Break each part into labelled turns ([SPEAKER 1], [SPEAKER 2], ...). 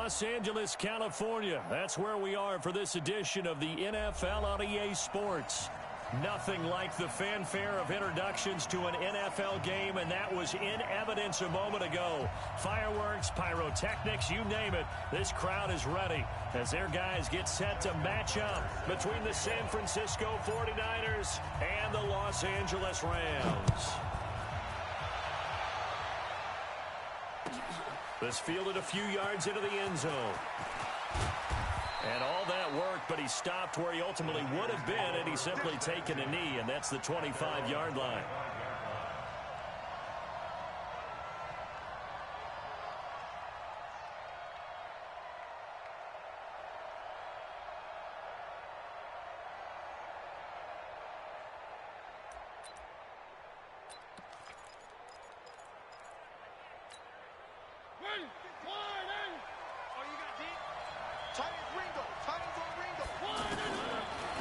[SPEAKER 1] Los Angeles, California. That's where we are for this edition of the NFL on EA Sports. Nothing like the fanfare of introductions to an NFL game, and that was in evidence a moment ago. Fireworks, pyrotechnics, you name it. This crowd is ready as their guys get set to match up between the San Francisco 49ers and the Los Angeles Rams. This fielded a few yards into the end zone. And all that worked, but he stopped where he ultimately would have been, and he's simply taken a knee, and that's the 25-yard line.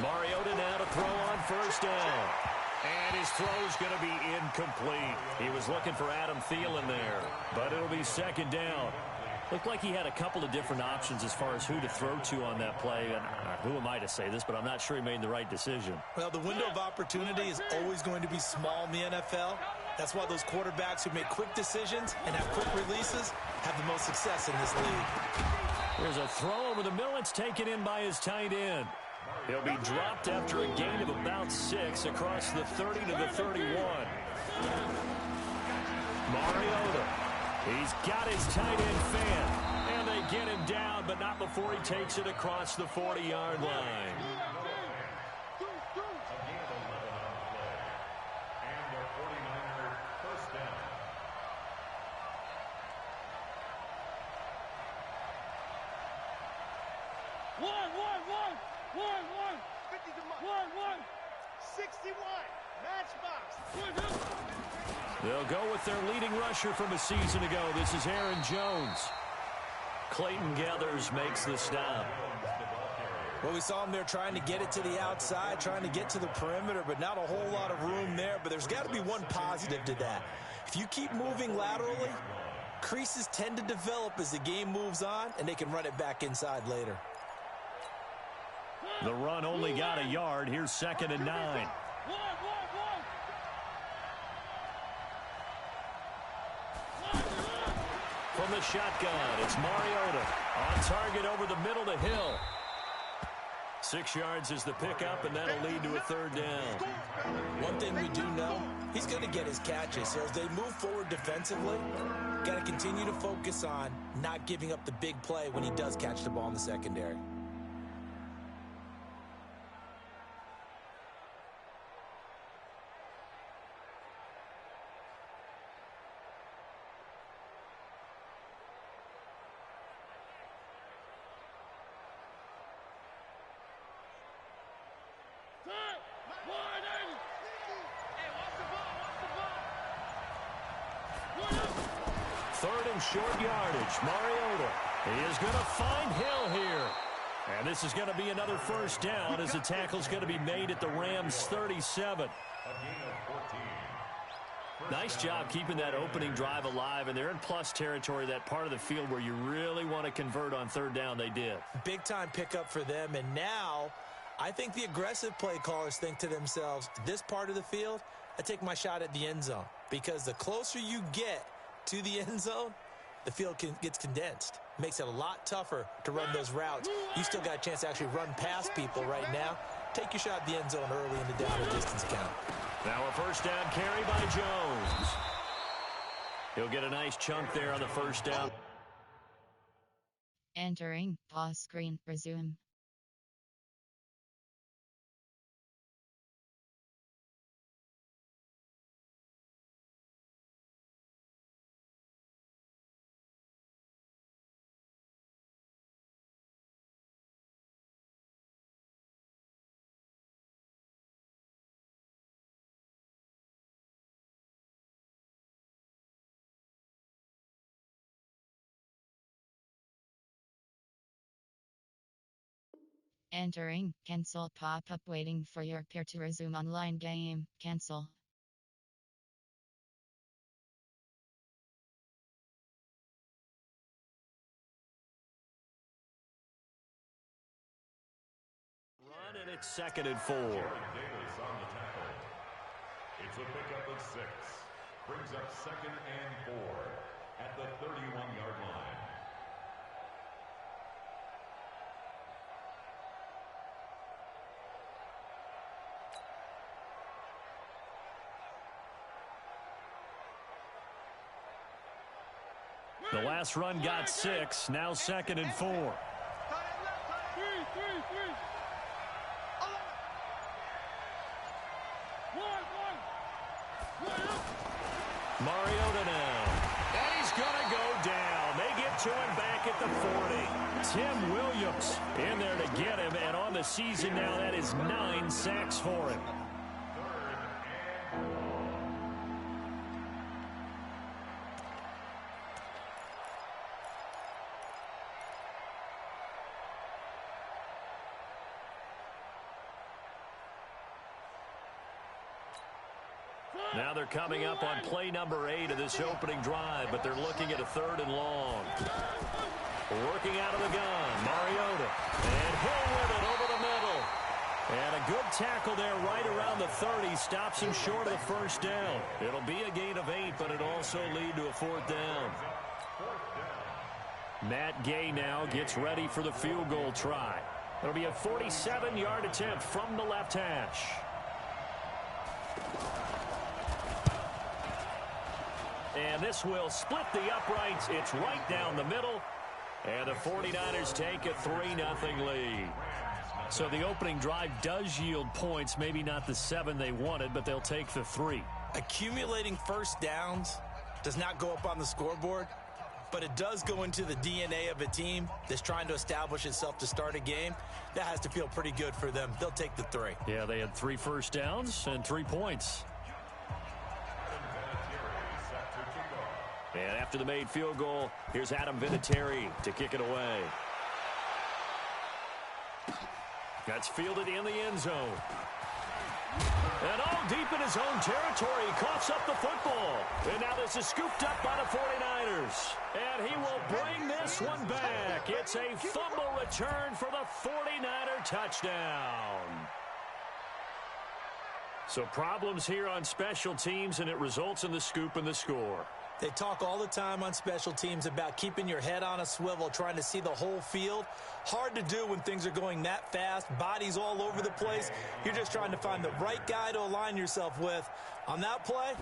[SPEAKER 1] Mariota now to throw on first down. And his throw's going to be incomplete. He was looking for Adam Thielen there, but it'll be second down. Looked like he had a couple of different options as far as who to throw to on that play. And who am I to say this, but I'm not sure he made the right decision.
[SPEAKER 2] Well, the window of opportunity is always going to be small in the NFL. That's why those quarterbacks who make quick decisions and have quick releases have the most success in this league.
[SPEAKER 1] There's a throw over the middle. It's taken in by his tight end. He'll be dropped after a gain of about 6 across the 30 to the 31. Mariota. He's got his tight end fan. And they get him down, but not before he takes it across the 40-yard line. They'll go with their leading rusher from a season ago. This is Aaron Jones. Clayton Gathers makes the stop.
[SPEAKER 2] Well, we saw him there trying to get it to the outside, trying to get to the perimeter, but not a whole lot of room there. But there's got to be one positive to that. If you keep moving laterally, creases tend to develop as the game moves on, and they can run it back inside later.
[SPEAKER 1] The run only got a yard. Here's 2nd and 9. From the shotgun, it's Mariota. On target over the middle to Hill. 6 yards is the pickup, and that'll lead to a 3rd down.
[SPEAKER 2] One thing we do know, he's going to get his catches. So as they move forward defensively, got to continue to focus on not giving up the big play when he does catch the ball in the secondary.
[SPEAKER 1] Third and short yardage. Mariota. He is going to find Hill here. And this is going to be another 1st down as the tackle's going to be made at the Rams' 37. Nice job keeping that opening drive alive, and they're in plus territory, that part of the field where you really want to convert on 3rd down. They did.
[SPEAKER 2] Big-time pickup for them, and now I think the aggressive play callers think to themselves, this part of the field, I take my shot at the end zone, because the closer you get to the end zone, the field gets condensed. Makes it a lot tougher to run those routes. You still got a chance to actually run past people right now. Take your shot at the end zone early in the down and distance count.
[SPEAKER 1] Now a 1st down carry by Jones. He'll get a nice chunk there on the 1st down.
[SPEAKER 3] Entering pause screen, resume. Entering cancel pop-up waiting for your peer to resume online game. Cancel.
[SPEAKER 1] It's 2nd and 4.
[SPEAKER 4] It's a pickup of 6. Brings up 2nd and 4 at the 31-yard line.
[SPEAKER 1] The last run got 6. Now 2nd and 4. Mariota now. And he's going to go down. They get to him back at the 40. Tim Williams in there to get him. And on the season now, that is 9 sacks for him. Now they're coming up on play number 8 of this opening drive, but they're looking at a 3rd and long. Working out of the gun, Mariota. And Hill with it over the middle. And a good tackle there right around the 30. Stops him short of the first down. It'll be a gain of 8, but it'll also lead to a 4th down. Matt Gay now gets ready for the field goal try. It'll be a 47-yard attempt from the left hash. And this will split the uprights. It's right down the middle. And the 49ers take a 3-0 lead. So the opening drive does yield points. Maybe not the 7 they wanted, but they'll take the 3.
[SPEAKER 2] Accumulating first downs does not go up on the scoreboard, but it does go into the DNA of a team that's trying to establish itself to start a game. That has to feel pretty good for them. They'll take the 3.
[SPEAKER 1] Yeah, they had 3 first downs and 3 points. And after the made field goal, here's Adam Vinatieri to kick it away. That's fielded in the end zone. And all deep in his own territory, he coughs up the football. And now this is scooped up by the 49ers. And he will bring this one back. It's a fumble return for the 49er touchdown. So problems here on special teams, and it results in the scoop and the score.
[SPEAKER 2] They talk all the time on special teams about keeping your head on a swivel, trying to see the whole field. Hard to do when things are going that fast, bodies all over the place. You're just trying to find the right guy to align yourself with. On that play,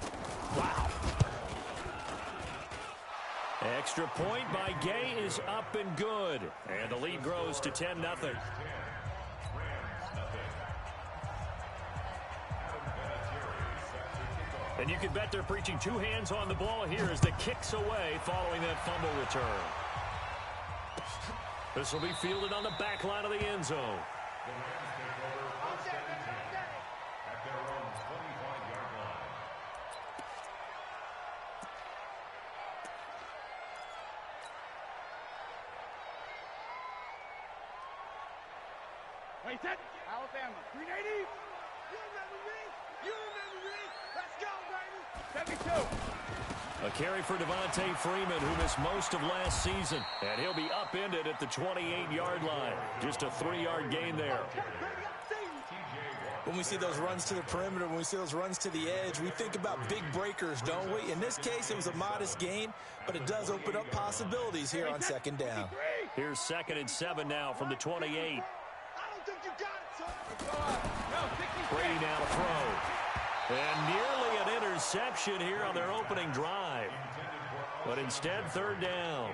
[SPEAKER 2] wow.
[SPEAKER 1] Extra point by Gay is up and good. And the lead grows to 10-0. And you can bet they're preaching 2 hands on the ball here as the kick's away following that fumble return. This will be fielded on the back line of the end zone.
[SPEAKER 4] The Rams take over first and 10 at their own 25-yard line.
[SPEAKER 5] Wait, that Alabama 380. You remember me? You remember me? Let's go, baby. 72.
[SPEAKER 1] A carry for Devontae Freeman, who missed most of last season. And he'll be upended at the 28-yard line. Just a 3-yard gain there.
[SPEAKER 2] When we see those runs to the perimeter, when we see those runs to the edge, we think about big breakers, don't we? In this case, it was a modest gain, but it does open up possibilities here on second down.
[SPEAKER 1] Here's 2nd and 7 now from the 28.
[SPEAKER 5] I don't think you got it, son.
[SPEAKER 1] Brady now to throw. And nearly an interception here on their opening drive. But instead, 3rd down.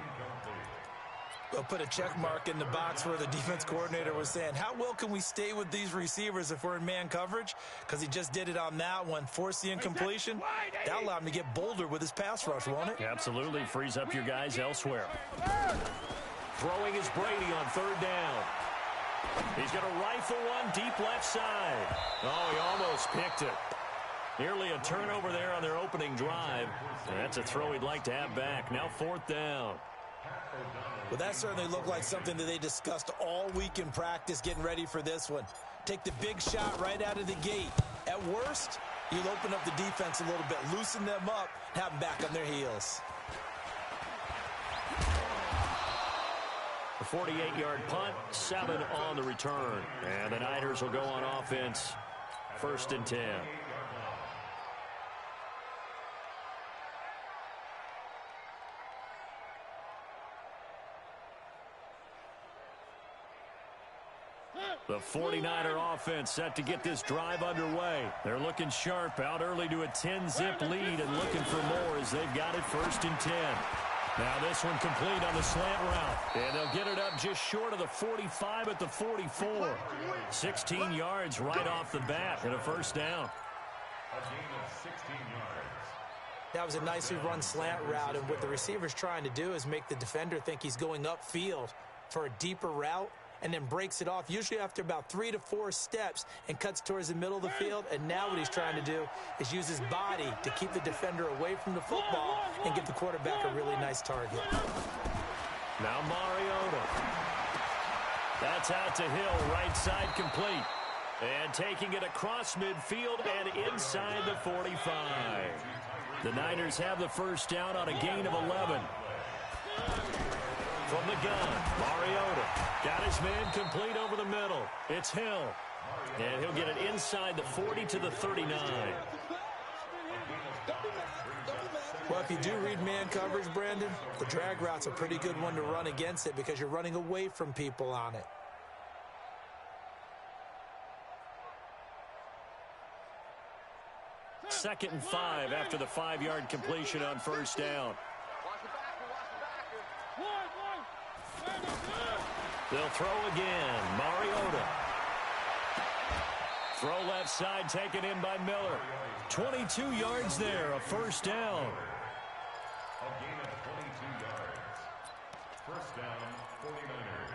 [SPEAKER 2] We'll put a check mark in the box where the defense coordinator was saying, how well can we stay with these receivers if we're in man coverage? Because he just did it on that one. Force the incompletion. That'll allow him to get bolder with his pass rush, won't it?
[SPEAKER 1] Absolutely. Frees up your guys elsewhere. Throwing is Brady on 3rd down. He's going to rifle one deep left side. Oh, he almost picked it. Nearly a turnover there on their opening drive. And that's a throw he'd like to have back. Now 4th down.
[SPEAKER 2] Well, that certainly looked like something that they discussed all week in practice getting ready for this one. Take the big shot right out of the gate. At worst, you'll open up the defense a little bit, loosen them up, have them back on their heels.
[SPEAKER 1] A 48-yard punt, 7 on the return. And the Niners will go on offense, 1st and 10. The 49er offense set to get this drive underway. They're looking sharp, out early to a 10-zip lead and looking for more as they've got it 1st and 10. Now this one complete on the slant route. And they'll get it up just short of the 45 at the 44. 16 yards right off the bat and a 1st down.
[SPEAKER 4] A gain of 16 yards.
[SPEAKER 2] That was a nicely run slant route, and what the receiver's trying to do is make the defender think he's going upfield for a deeper route, and then breaks it off, usually after about 3 to 4 steps, and cuts towards the middle of the field. And now what he's trying to do is use his body to keep the defender away from the football and give the quarterback a really nice target.
[SPEAKER 1] Now Mariota. That's out to Hill, right side complete. And taking it across midfield and inside the 45. The Niners have the 1st down on a gain of 11. From the gun, Mariota got his man complete over the middle. It's Hill. And he'll get it inside the 40 to the 39.
[SPEAKER 2] Well, if you do read man coverage, Brandon, the drag route's a pretty good one to run against it because you're running away from people on it.
[SPEAKER 1] Second and 5 after the 5-yard completion on 1st down. They'll throw again. Mariota. Throw left side taken in by Miller. 22 yards there, a 1st down.
[SPEAKER 4] A gain of 22 yards. 1st down, 49ers.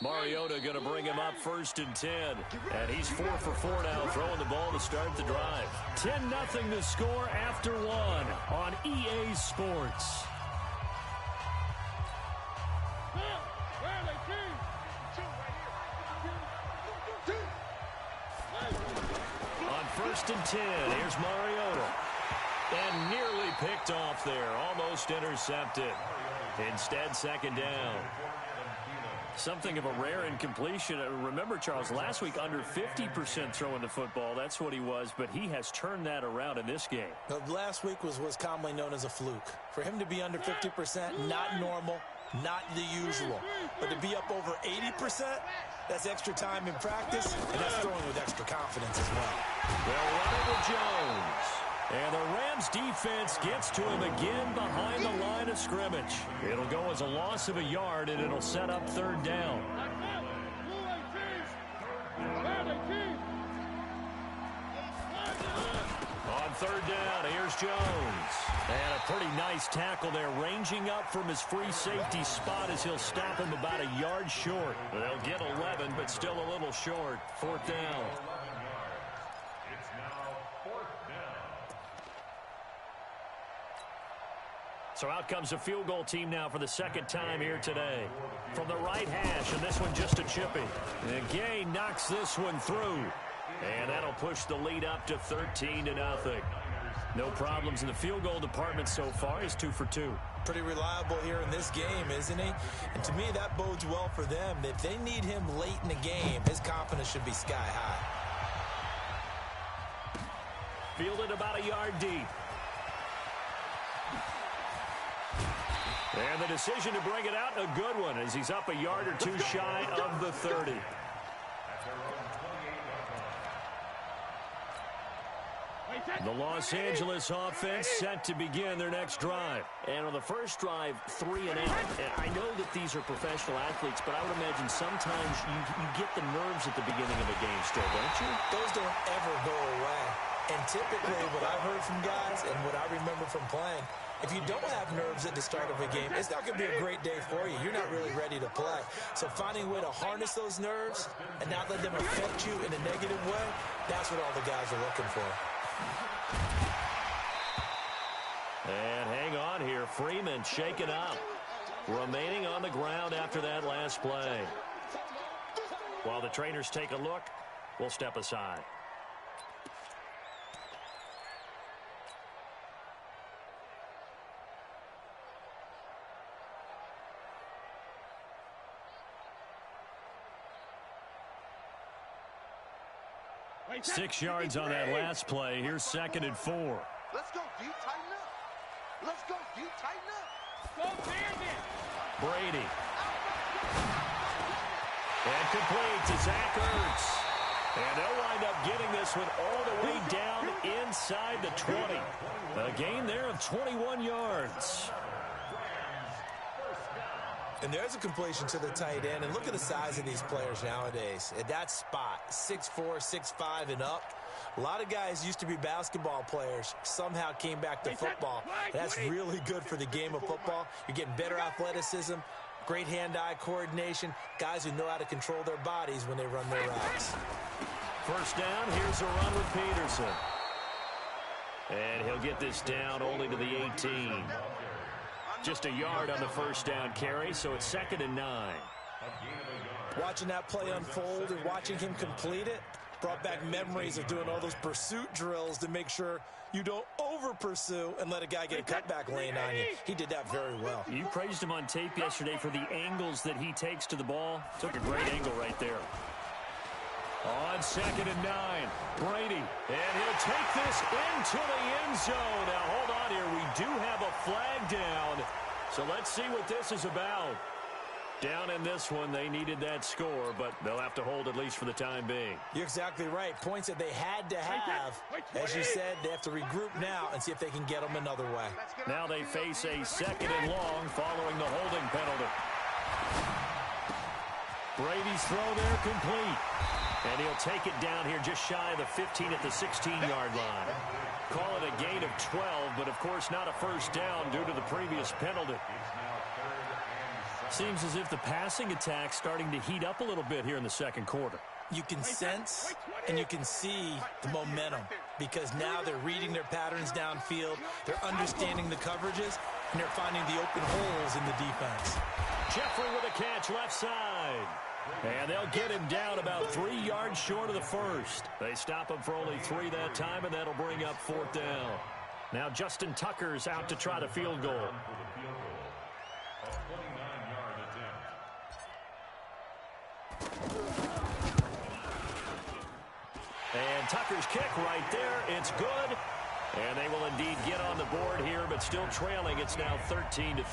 [SPEAKER 1] Mariota going to bring him up 1st and 10. And he's 4 for 4 now, throwing the ball to start the drive. 10-0 the score after 1 on EA Sports. On 1st and 10, here's Mariota. And nearly picked off there, almost intercepted. Instead, 2nd down. Something of a rare incompletion. Remember, Charles, last week under 50% throwing the football. That's what he was, but he has turned that around in this game.
[SPEAKER 2] Last week was commonly known as a fluke. For him to be under 50%, not normal, not the usual. But to be up over 80%, that's extra time in practice, and that's throwing with extra confidence as well.
[SPEAKER 1] They'll run it with Jones. And the Rams defense gets to him again behind the line of scrimmage. It'll go as a loss of a yard, and it'll set up 3rd down. On 3rd down, here's Jones. And a pretty nice tackle there, ranging up from his free safety spot as he'll stop him about a yard short. They'll get 11, but still a little short. 4th down.
[SPEAKER 4] It's now 4th down.
[SPEAKER 1] So out comes a field goal team now for the 2nd time here today. From the right hash, and this one just a chippy. And Gay knocks this one through. And that'll push the lead up to 13-0. No problems in the field goal department so far. He's 2 for 2.
[SPEAKER 2] Pretty reliable here in this game, isn't he? And to me, that bodes well for them. If they need him late in the game, his confidence should be sky high.
[SPEAKER 1] Fielded about a yard deep. And the decision to bring it out, a good one, as he's up a yard or 2 shy of the 30. The Los Angeles offense set to begin their next drive. And on the first drive, 3 and out. And I know that these are professional athletes, but I would imagine sometimes you get the nerves at the beginning of a game still, don't you?
[SPEAKER 2] Those don't ever go away. And typically what I've heard from guys and what I remember from playing, if you don't have nerves at the start of a game, it's not going to be a great day for you. You're not really ready to play. So finding a way to harness those nerves and not let them affect you in a negative way, that's what all the guys are looking for.
[SPEAKER 1] And hang on here. Freeman shaken up. Remaining on the ground after that last play. While the trainers take a look, we'll step aside. 6 yards on that last play. Here's 2nd and 4.
[SPEAKER 5] Let's go, D. Tighten up. Let's go, D. Tighten up. Go, Bandit.
[SPEAKER 1] Brady. And complete to Zach Ertz. And they'll wind up getting this one all the way down inside the 20. A gain there of 21 yards.
[SPEAKER 2] And there's a completion to the tight end. And look at the size of these players nowadays. At that spot, 6'4", 6'5", and up. A lot of guys used to be basketball players, somehow came back to football. That's really good for the game of football. You're getting better athleticism, great hand-eye coordination, guys who know how to control their bodies when they run their routes.
[SPEAKER 1] First down, here's a run with Peterson. And he'll get this down only to the 18. Just a yard on the first down carry, so it's 2nd and 9.
[SPEAKER 2] Watching that play unfold and watching him complete it brought back memories of doing all those pursuit drills to make sure you don't over-pursue and let a guy get a cutback lane on you. He did that very well.
[SPEAKER 1] You praised him on tape yesterday for the angles that he takes to the ball. Took a great angle right there. On 2nd and 9, Brady, and he'll take this into the end zone. Now, hold on here. We do have a flag down, so let's see what this is about. Down in this one, they needed that score, but they'll have to hold at least for the time being.
[SPEAKER 2] You're exactly right. Points that they had to have. As you said, they have to regroup now and see if they can get them another way.
[SPEAKER 1] Now they face a 2nd and long following the holding penalty. Brady's throw there complete. And he'll take it down here just shy of the 15 at the 16-yard line. Call it a gain of 12, but of course not a first down due to the previous penalty. Seems as if the passing attack's starting to heat up a little bit here in the second quarter.
[SPEAKER 2] You can sense and you can see the momentum because now they're reading their patterns downfield, they're understanding the coverages, and they're finding the open holes in the defense.
[SPEAKER 1] Jeffrey with a catch left side. And they'll get him down about 3 yards short of the first. They stop him for only 3 that time, and that'll bring up 4th down. Now Justin Tucker's out to try the field goal. And Tucker's kick right there. It's good. And they will indeed get on the board here, but still trailing. It's now 13-3.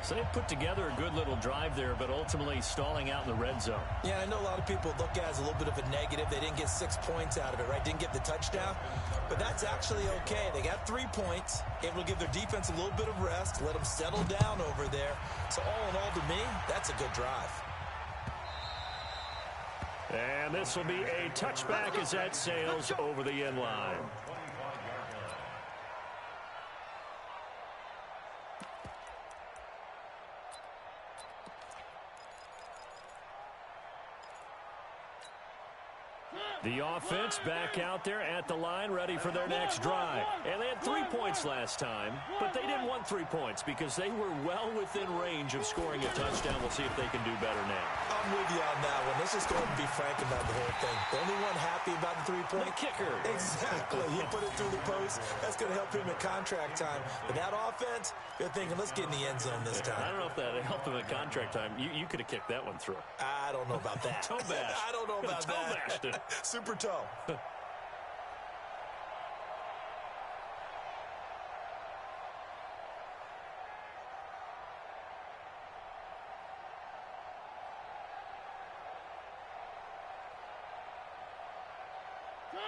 [SPEAKER 1] So they put together a good little drive there, but ultimately stalling out in the red zone.
[SPEAKER 2] Yeah, I know a lot of people look at it as a little bit of a negative. They didn't get 6 points out of it, right? Didn't get the touchdown. But that's actually okay. They got 3 points. Able to give their defense a little bit of rest, let them settle down over there. So all in all, to me, that's a good drive.
[SPEAKER 1] And this will be a touchback as that sails over the end line. The offense back out there at the line, ready for their next drive. And they had 3 points last time, but they didn't want 3 points because they were well within range of scoring a touchdown. We'll see if they can do better now.
[SPEAKER 2] I'm with you on that one. Let's just go ahead and be frank about the whole thing. The only one happy about the 3-point?
[SPEAKER 1] The kicker.
[SPEAKER 2] Exactly. He put it through the post. That's going to help him in contract time. But that offense, they're thinking, let's get in the end zone this time.
[SPEAKER 1] I don't know if that helped him in contract time. You could have kicked that one through.
[SPEAKER 2] I don't know about that.
[SPEAKER 1] Toe bash.
[SPEAKER 2] I don't know about
[SPEAKER 1] toe
[SPEAKER 2] that.
[SPEAKER 1] bashed it.
[SPEAKER 2] Super toe.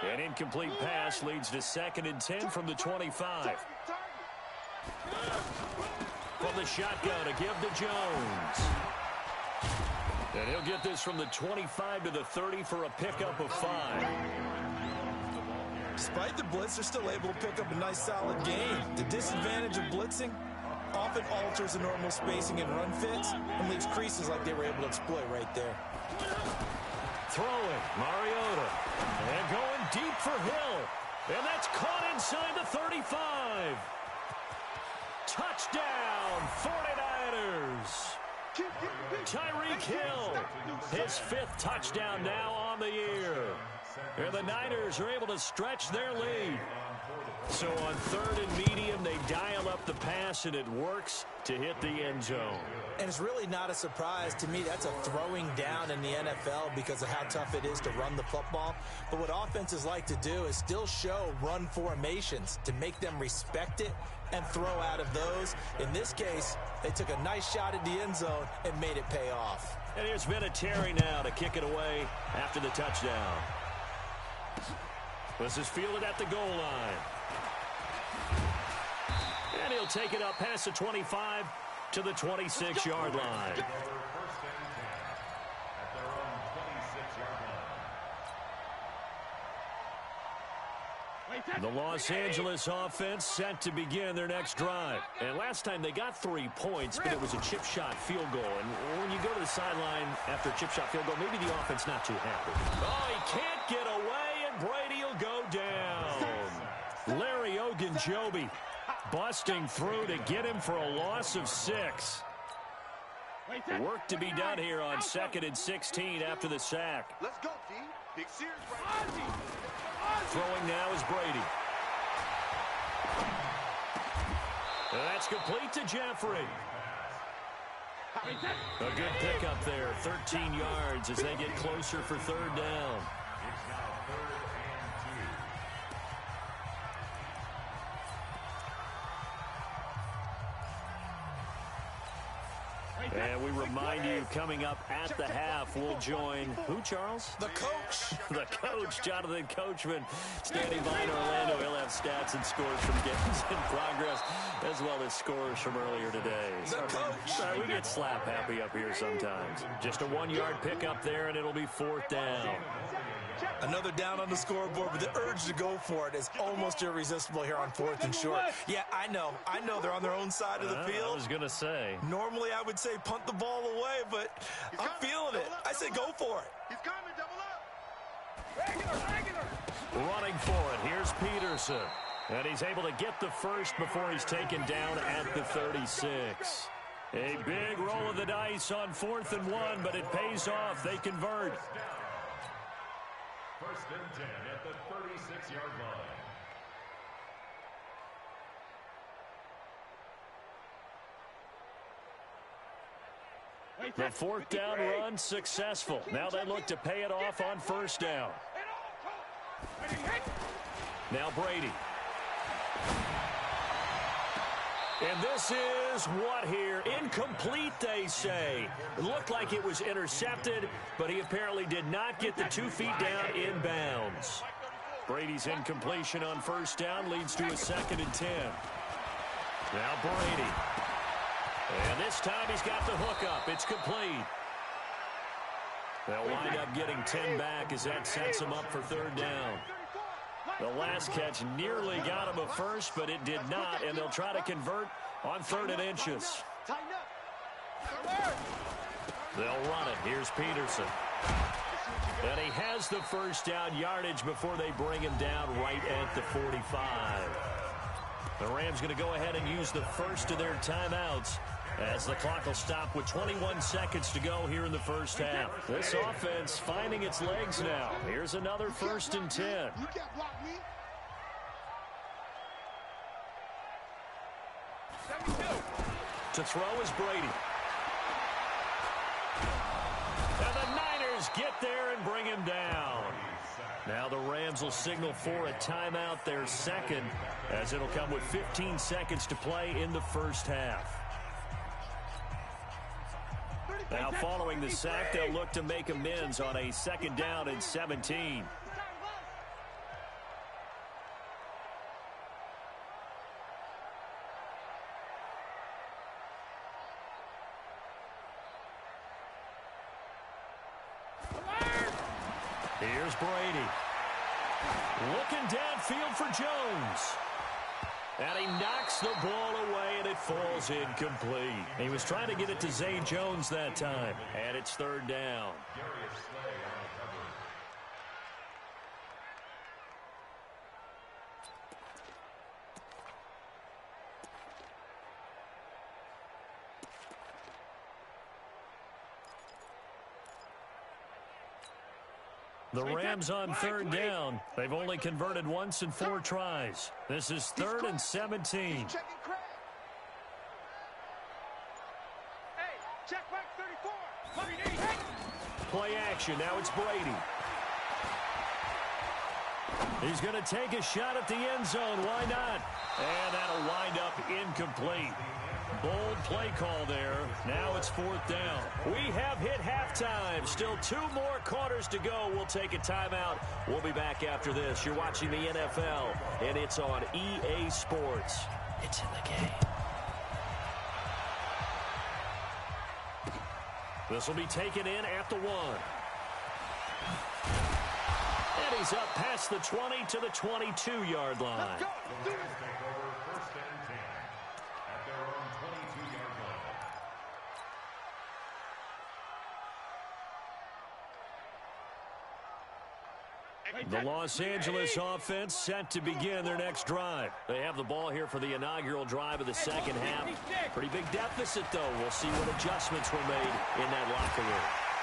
[SPEAKER 1] An incomplete pass leads to 2nd and 10 from the 25. From the shotgun, a give to Jones. And he'll get this from the 25 to the 30 for a pickup of 5.
[SPEAKER 2] Despite the blitz, they're still able to pick up a nice solid gain. The disadvantage of blitzing often alters the normal spacing and run fits and leaves creases like they were able to exploit right there.
[SPEAKER 1] Throwing, Mariota. And going deep for Hill. And that's caught inside the 35. Touchdown, 49ers. Tyreek Hill, his 5th touchdown now on the year. And the Niners are able to stretch their lead. So on third and medium, they dial up the pass, and it works to hit the end zone.
[SPEAKER 2] And it's really not a surprise to me. That's a throwing down in the NFL because of how tough it is to run the football. But what offenses like to do is still show run formations to make them respect it and throw out of those. In this case, they took a nice shot at the end zone and made it pay off.
[SPEAKER 1] And here's Vinatieri now to kick it away after the touchdown. This is fielded at the goal line. And he'll take it up past the 25 to the 26-yard line.
[SPEAKER 4] First and 10 at their own 26-yard line.
[SPEAKER 1] The Los Angeles offense set to begin their next drive. And last time they got 3 points, but it was a chip shot field goal. And when you go to the sideline after a chip shot field goal, maybe the offense not too happy. Oh, he can't get away, and Brady will go down. Larry Ogunjobi busting through to get him for a loss of 6. Work to be done here on 2nd and 16 after the sack.
[SPEAKER 5] Let's go, T. Big Sears right.
[SPEAKER 1] Throwing now is Brady. That's complete to Jeffrey. A good pickup there, 13 yards as they get closer for third down.
[SPEAKER 4] It's now 3rd and 2.
[SPEAKER 1] And we remind you, coming up at the half, we'll join who, Charles?
[SPEAKER 2] The coach.
[SPEAKER 1] The coach, Jonathan Coachman, standing by in Orlando. He'll have stats and scores from games in progress, as well as scores from earlier today.
[SPEAKER 2] The coach.
[SPEAKER 1] Sorry, we get slap happy up here sometimes. Just a 1-yard pickup there, and it'll be 4th down.
[SPEAKER 2] Another down on the scoreboard, but the urge to go for it is almost irresistible here on 4th and short. Yeah, I know they're on their own side of the field.
[SPEAKER 1] I was going to say.
[SPEAKER 2] Normally, I would say punt the ball away, but I'm feeling it. I say go for it.
[SPEAKER 5] He's coming, double up. Regular.
[SPEAKER 1] Running for it, here's Peterson. And he's able to get the first before he's taken down at the 36. A big roll of the dice on 4th and 1, but it pays off. They convert.
[SPEAKER 4] 1st and 10 at the 36-yard line.
[SPEAKER 1] The 4th down run successful. Now they look to pay it off on 1st down. Now Brady. And this is what here? Incomplete, they say. It looked like it was intercepted, but he apparently did not get the 2 feet down in bounds. Brady's incompletion on 1st down leads to a 2nd and 10. Now Brady. And this time he's got the hook up. It's complete. They'll wind up getting 10 back as that sets him up for 3rd down. The last catch nearly got him a first, but it did not, and they'll try to convert on 3rd and inches. They'll run it. Here's Peterson. And he has the 1st down yardage before they bring him down right at the 45. The Rams going to go ahead and use the first of their timeouts as the clock will stop with 21 seconds to go here in the 1st half. This offense finding its legs now. Here's another 1st and 10.
[SPEAKER 5] You can't block me. 72.
[SPEAKER 1] To throw is Brady. And the Niners get there and bring him down. Now the Rams will signal for a timeout, their 2nd, as it'll come with 15 seconds to play in the 1st half. Now following the sack, they'll look to make amends on a 2nd down and 17. Here's Brady. Looking downfield for Jones. And he knocks the ball away, and it falls incomplete. He was trying to get it to Zay Jones that time. And it's 3rd down. The Rams on third down. They've only converted once in 4 tries. This is 3rd and 17.
[SPEAKER 5] Check back 34.
[SPEAKER 1] Play action. Now it's Brady. He's going to take a shot at the end zone. Why not? And that'll wind up incomplete. Bold play call there. Now it's 4th down. We have hit halftime. Still 2 more quarters to go. We'll take a timeout. We'll be back after this. You're watching the NFL, and it's on EA Sports. It's in the game. This will be taken in at the 1. And he's up past the 20 to the 22-yard line.
[SPEAKER 5] Let's go. Do it.
[SPEAKER 4] Take over 1st and 10 at their own 22-yard line.
[SPEAKER 1] The Los Angeles offense set to begin their next drive. They have the ball here for the inaugural drive of the second half. Pretty big deficit, though. We'll see what adjustments were made in that locker room.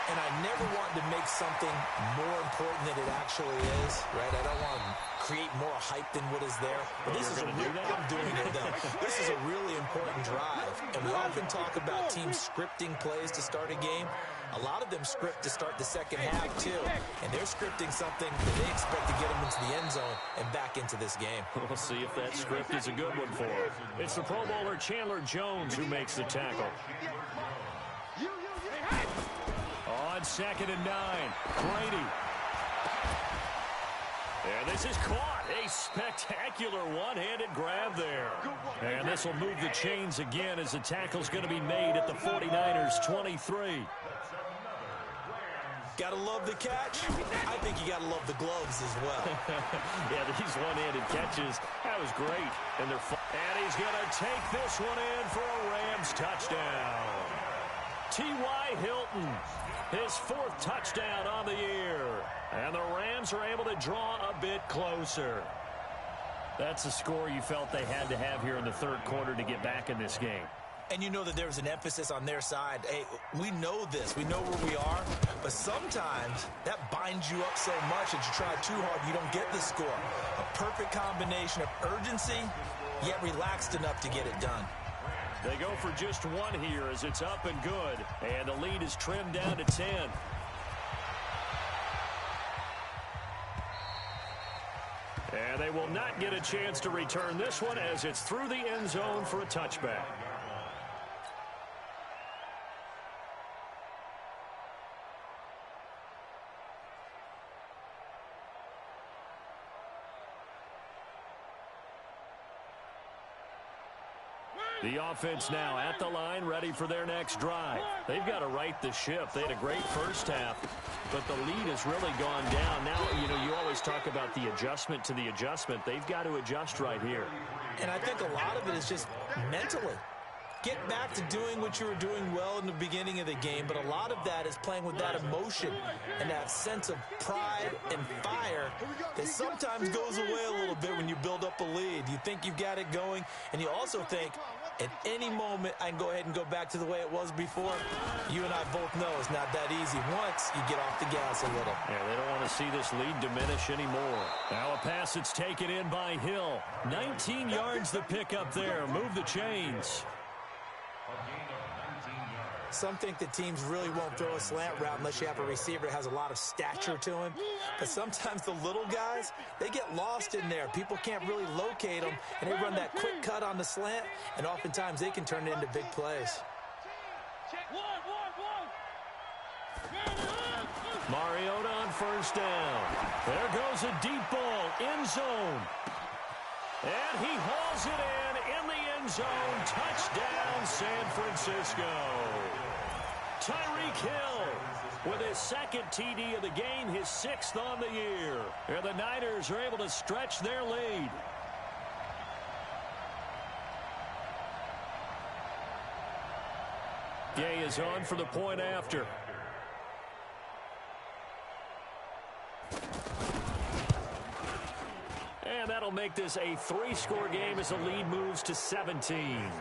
[SPEAKER 2] And I never want to make something more important than it actually is, right? I don't want to create more hype than what is there. But this is I'm doing it, though. This is a really important drive. And we often talk about teams scripting plays to start a game. A lot of them script to start the second half, too. And they're scripting something that they expect to get them into the end zone and back into this game.
[SPEAKER 1] We'll see if that script is a good one for them. It's the Pro Bowler Chandler Jones who makes the tackle. On 2nd and 9, Brady. And this is caught. A spectacular one-handed grab there. And this will move the chains again as the tackle's going to be made at the 49ers 23.
[SPEAKER 2] Gotta love the catch. I think you gotta love the gloves as well.
[SPEAKER 1] Yeah, these one-handed catches, that was great. And he's going to take this one in for a Rams touchdown. T.Y. Hilton, his 4th touchdown on the year. And the Rams are able to draw a bit closer. That's a score you felt they had to have here in the 3rd quarter to get back in this game.
[SPEAKER 2] And you know that there's an emphasis on their side. Hey, we know this. We know where we are. But sometimes that binds you up so much that you try too hard, you don't get the score. A perfect combination of urgency, yet relaxed enough to get it done.
[SPEAKER 1] They go for just 1 here as it's up and good. And the lead is trimmed down to 10. And they will not get a chance to return this one as it's through the end zone for a touchback. The offense now at the line, ready for their next drive. They've got to right the ship. They had a great first half, but the lead has really gone down. Now, you always talk about the adjustment to the adjustment. They've got to adjust right here.
[SPEAKER 2] And I think a lot of it is just mentally. Get back to doing what you were doing well in the beginning of the game, but a lot of that is playing with that emotion and that sense of pride and fire that sometimes goes away a little bit when you build up a lead. You think you've got it going, and you also think, at any moment, I can go ahead and go back to the way it was before. You and I both know it's not that easy once you get off the gas a little.
[SPEAKER 1] Yeah, they don't want to see this lead diminish anymore. Now a pass that's taken in by Hill. 19 yards the pick up there. Move the chains.
[SPEAKER 2] Some think that teams really won't throw a slant route unless you have a receiver that has a lot of stature to him. But sometimes the little guys, they get lost in there. People can't really locate them, and they run that quick cut on the slant, and oftentimes they can turn it into big plays.
[SPEAKER 1] Mariota on 1st down. There goes a deep ball, end zone. And he hauls it in the end zone. Touchdown, San Francisco. Tyreek Hill with his 2nd TD of the game, his 6th on the year. And the Niners are able to stretch their lead. Gay is on for the point after. And that'll make this a 3-score game as the lead moves to 17.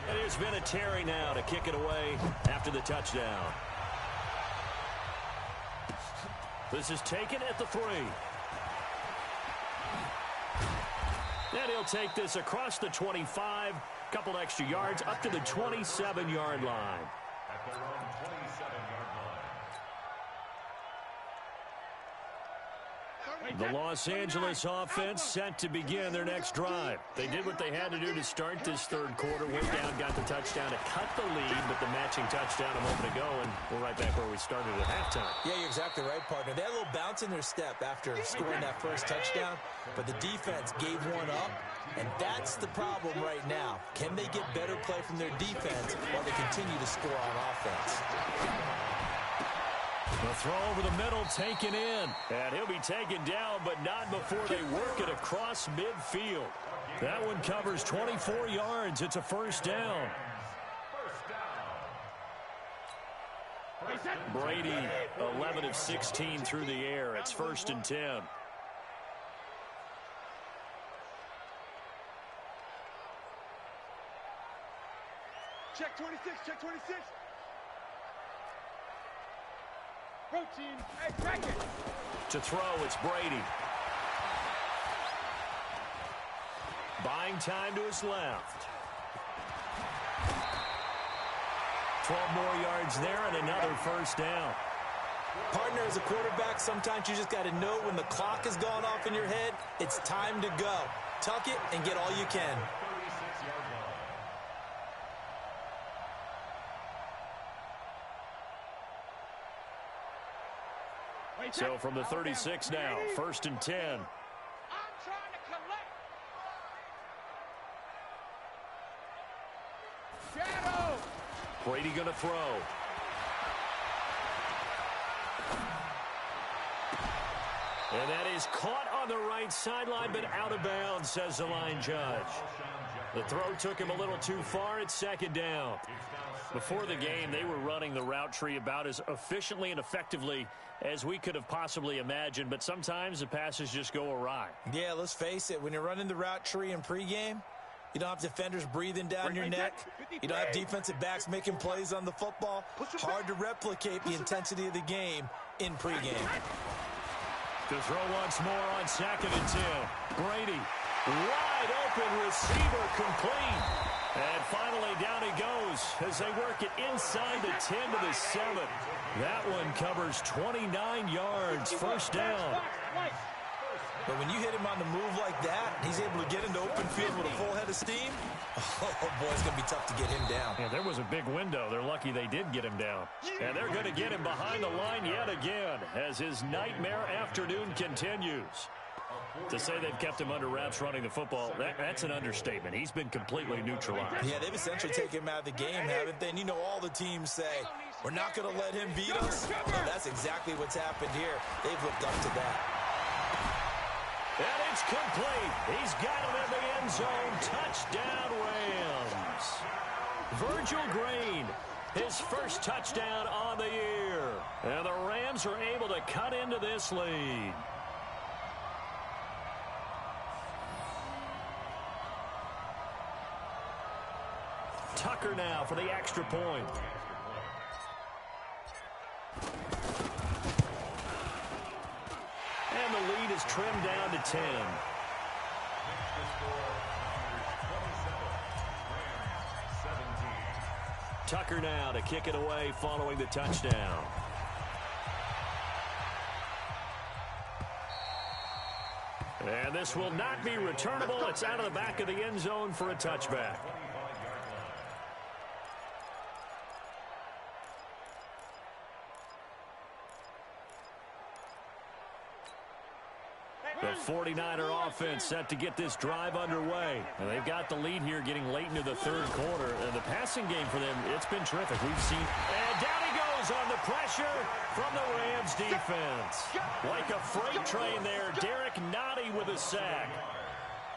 [SPEAKER 1] And here's is Vinatieri now to kick it away after the touchdown. This is taken at the 3. And he'll take this across the 25, couple extra yards, up to the 27-yard line.
[SPEAKER 4] At their own 27-yard line.
[SPEAKER 1] The Los Angeles offense set to begin their next drive. They did what they had to do to start this third quarter. Went down, got the touchdown to cut the lead, but the matching touchdown a moment ago, and we're right back where we started at halftime.
[SPEAKER 2] Yeah, you're exactly right, partner. They had a little bounce in their step after scoring that first touchdown, but the defense gave one up, and that's the problem right now. Can they get better play from their defense while they continue to score on offense?
[SPEAKER 1] The throw over the middle, taken in. And he'll be taken down, but not before they work it across midfield. That one covers 24 yards. It's a first down. Brady, 11 of 16 through the air. It's 1st and 10.
[SPEAKER 5] Check 26, check 26. Routine, hey, check it.
[SPEAKER 1] To throw, it's Brady. Buying time to his left. 12 more yards there and another first down.
[SPEAKER 2] Partner, as a quarterback, sometimes you just got to know when the clock has gone off in your head, it's time to go. Tuck it and get all you can.
[SPEAKER 1] So from the 36 now, 1st and 10.
[SPEAKER 5] I'm trying to collect. Shadow.
[SPEAKER 1] Brady going to throw. And that is caught on the right sideline, but out of bounds, says the line judge. The throw took him a little too far. It's 2nd down. Before the game, they were running the route tree about as efficiently and effectively as we could have possibly imagined, but sometimes the passes just go awry.
[SPEAKER 2] Yeah, let's face it. When you're running the route tree in pregame, you don't have defenders breathing down your neck. You don't have defensive backs making plays on the football. Hard to replicate the intensity of the game in pregame.
[SPEAKER 1] To throw once more on 2nd and 10. Brady, wide open receiver, complete. And finally down he goes as they work it inside the 10 to the 7. That one covers 29 yards, first down.
[SPEAKER 2] But when you hit him on the move like that, he's able to get into open field with a full head of steam. Oh, boy, it's going to be tough to get him down.
[SPEAKER 1] Yeah, there was a big window. They're lucky they did get him down. And they're going to get him behind the line yet again as his nightmare afternoon continues. To say they've kept him under wraps running the football, that's an understatement. He's been completely neutralized.
[SPEAKER 2] Yeah, they've essentially taken him out of the game, haven't they? And you know all the teams say, we're not going to let him beat us. Well, that's exactly what's happened here. They've lived up to that.
[SPEAKER 1] And it's complete. He's got him in the end zone. Touchdown, Rams. Virgil Green, his first touchdown on the year. And the Rams are able to cut into this lead. Tucker now for the extra point. And the lead is trimmed down to 10. Tucker now to kick it away following the touchdown. And this will not be returnable. It's out of the back of the end zone for a touchback. The 49er offense set to get this drive underway. And they've got the lead here getting late into the third quarter. And the passing game for them, it's been terrific. We've seen, and down he goes on the pressure from the Rams defense. Like a freight train there, Derek Nottie with a sack.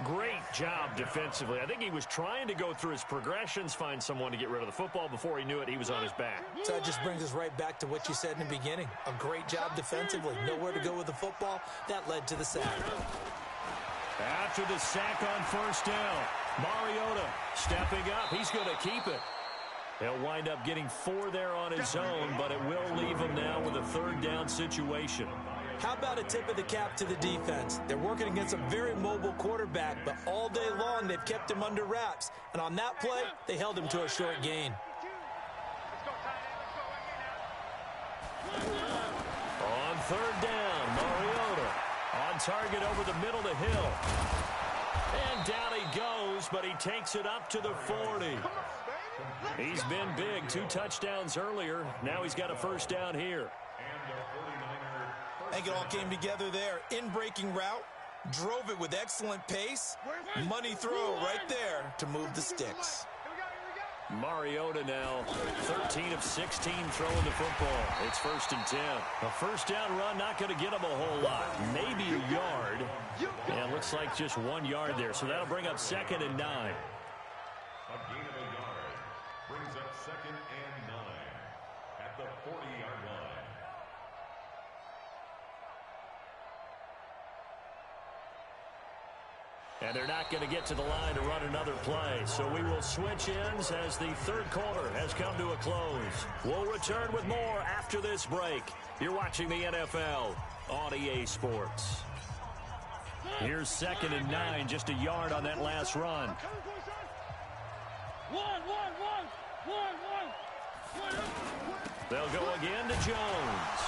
[SPEAKER 1] Great job defensively. I think he was trying to go through his progressions, find someone to get rid of the football. Before he knew it, he was on his back.
[SPEAKER 2] So that just brings us right back to what you said in the beginning. A great job defensively. Nowhere to go with the football. That led to the sack.
[SPEAKER 1] After the sack on first down, Mariota stepping up. He's going to keep it. He'll wind up getting 4 there on his own, but it will leave him now with a third down situation.
[SPEAKER 2] How about a tip of the cap to the defense? They're working against a very mobile quarterback, but all day long they've kept him under wraps. And on that play, they held him to a short gain.
[SPEAKER 1] On third down, Mariota on target over the middle to Hill. And down he goes, but he takes it up to the 40. He's been big. 2 touchdowns earlier. Now he's got a first down here.
[SPEAKER 2] I think it all came together there. In-breaking route, drove it with excellent pace. Money throw right there to move the sticks.
[SPEAKER 1] Mariota now 13 of 16 throwing the football. It's 1st and 10. A first down run not going to get him a whole lot. Maybe a yard. Yeah, looks like just 1 yard there. So that'll bring up 2nd and 9.
[SPEAKER 4] A gain of a yard brings up 2nd and 9 at the 40-yard line.
[SPEAKER 1] And they're not going to get to the line to run another play. So we will switch ends as the third quarter has come to a close. We'll return with more after this break. You're watching the NFL on EA Sports. Here's 2nd and 9, just a yard on that last run. They'll go again to Jones.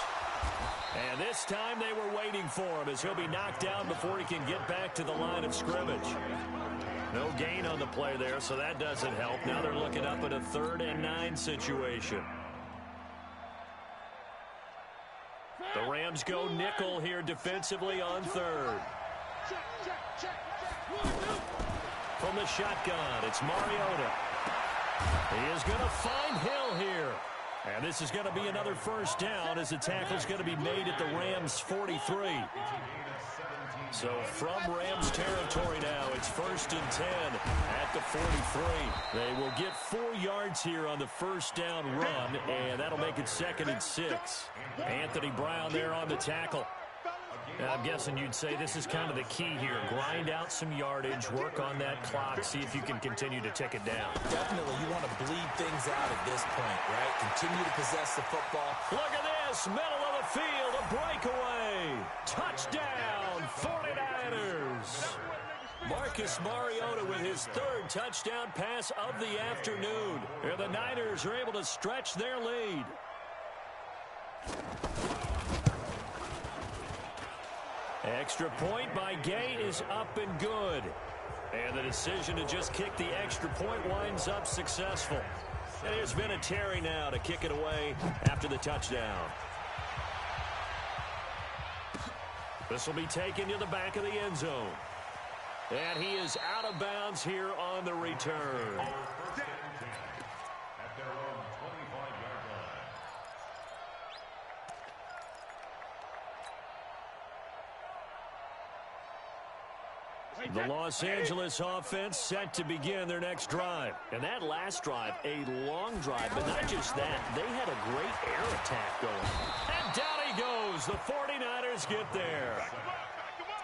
[SPEAKER 1] And this time they were waiting for him as he'll be knocked down before he can get back to the line of scrimmage. No gain on the play there, so that doesn't help. Now they're looking up at a 3rd and 9 situation. The Rams go nickel here defensively on 3rd. From the shotgun, it's Mariota. He is going to find Hill here. And this is going to be another first down as the tackle's going to be made at the Rams' 43. So from Rams territory now, it's 1st and 10 at the 43. They will get 4 yards here on the first down run, and that'll make it 2nd and 6. Anthony Brown there on the tackle. And I'm guessing you'd say this is kind of the key here. Grind out some yardage, work on that clock, see if you can continue to tick it down.
[SPEAKER 2] Definitely, you want to bleed things out at this point, right? Continue to possess the football.
[SPEAKER 1] Look at this, middle of the field, a breakaway. Touchdown, 49ers. Marcus Mariota with his 3rd touchdown pass of the afternoon. And the Niners are able to stretch their lead. Extra point by Gay is up and good. And the decision to just kick the extra point winds up successful. And here's Vinatieri now to kick it away after the touchdown. This will be taken to the back of the end zone. And he is out of bounds here on the return.
[SPEAKER 4] At their own 25-yard line.
[SPEAKER 1] The Los Angeles offense set to begin their next drive. And that last drive, a long drive, but not just that. They had a great air attack going. And down he goes. The 49ers get there.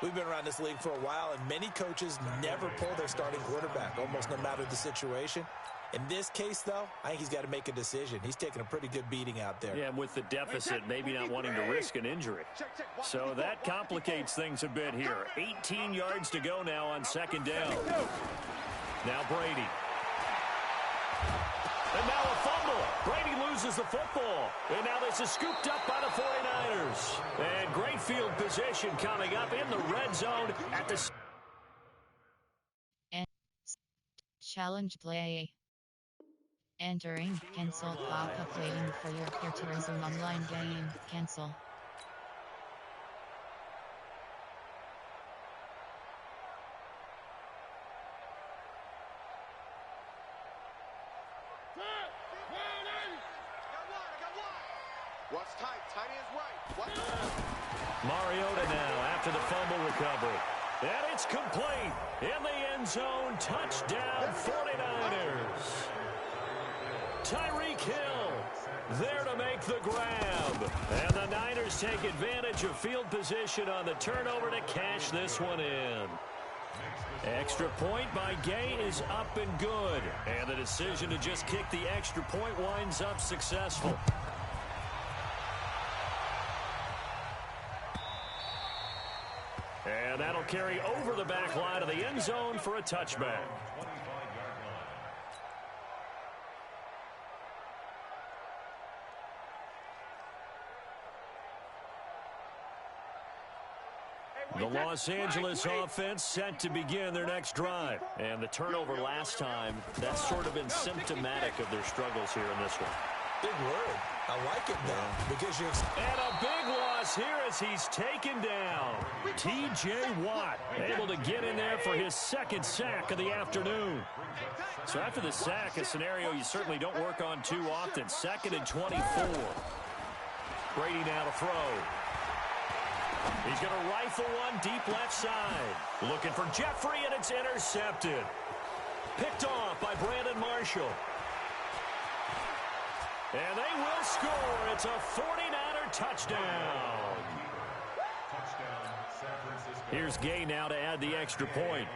[SPEAKER 2] We've been around this league for a while, and many coaches never pull their starting quarterback, almost no matter the situation. In this case, though, I think he's got to make a decision. He's taking a pretty good beating out there.
[SPEAKER 1] Yeah, and with the deficit, maybe not wanting to risk an injury. So that complicates things a bit here. 18 yards to go now on 2nd down. Now Brady. And now a fumble. Brady loses the football. And now this is scooped up by the 49ers. And great field position coming up in the red zone at the...
[SPEAKER 3] Challenge play. Entering, cancel pop-up waiting for your peer to resume online game, cancel.
[SPEAKER 5] What's tight? Tight is right. What?
[SPEAKER 1] Mariota now after the fumble recovery. And it's complete. In the end zone, touchdown 49ers. Tyreek Hill there to make the grab. And the Niners take advantage of field position on the turnover to cash this one in. Extra point by Gay is up and good. And the decision to just kick the extra point winds up successful. And that'll carry over the back line of the end zone for a touchback. The Los Angeles offense set to begin their next drive. And the turnover last time, that's sort of been symptomatic of their struggles here in this one.
[SPEAKER 2] Big word. I like it, though, because you're...
[SPEAKER 1] And a big loss here as he's taken down. T.J. Watt able to get in there for his second sack of the afternoon. So after the sack, a scenario you certainly don't work on too often. 2nd and 24. Brady now to throw. He's going to rifle one deep left side. Looking for Jeffrey, and it's intercepted. Picked off by Brandon Marshall. And they will score. It's a 49er touchdown. Here's Gay now to add the extra point.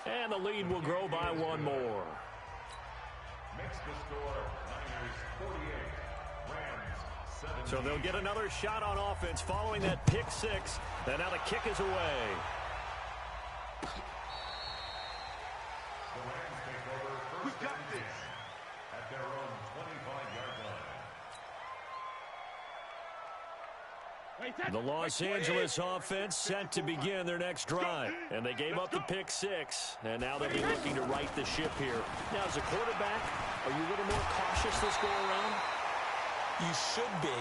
[SPEAKER 1] And the lead will grow by one more.
[SPEAKER 4] Makes the score Niners 48, Rams 17.
[SPEAKER 1] So they'll get another shot on offense following that pick six. And now the kick is away.
[SPEAKER 4] The Rams take over first and 10 at their own 25-yard line.
[SPEAKER 1] The Los Angeles offense set to begin their next drive. And they gave up the pick six. And now they'll be looking to right the ship here. Now, as a quarterback, are you a little more cautious this go around?
[SPEAKER 2] You should be,